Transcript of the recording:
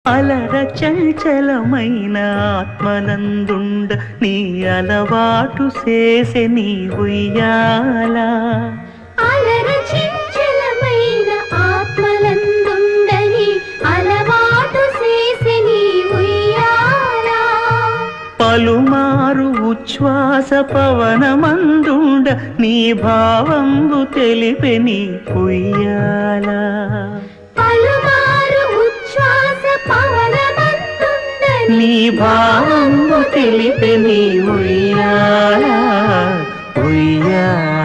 అలర చంచలమైన ఆత్మనందుండ నీ అలవాటు చేసే నీ ఉయ్యాల అలర చంచలమైన ఆత్మనందుండ నీ అలవాటు చేసే నీ ఉయ్యాల పలుమారు ఉచ్ఛ్వాస పవనమందుండ నీ భావంబు తెలిపే నీ ఉయ్యాల పలుమారు ఉచ్ఛ్వాస పవనమందుండ నీ భావంబు తెలిపే నీ ఉయ్యాల ఉయ్యాల